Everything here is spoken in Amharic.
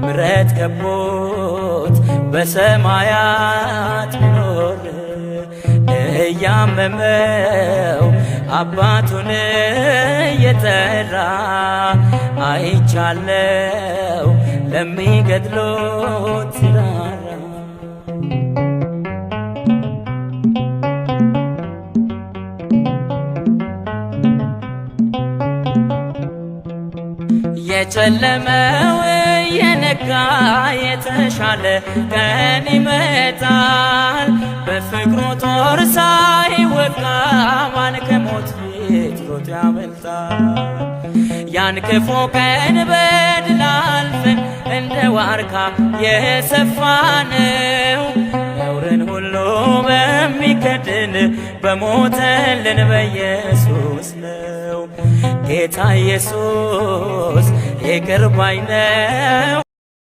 ምሕረት ከቦት በሰማያት ቢኖር እያመመው አባቱን እየጠራ አይቻለው ለሚገድሎት ሲራራ የጨለመው የነጋ የተሻለ ቀን ይመጣል በፍቅሩ ጦር ሳይወጋ ማን ከሞት ፊት ሮጦ ያመልጣል ያን ክፉ ቀን በድል አልፈን እንደ ዋርካ የሰፋነው ነውርን ሁሉ በሚከድን በሞተልን በኢየሱስ ነው ጌታ ኢየሱስ ይቅር ባይ ነው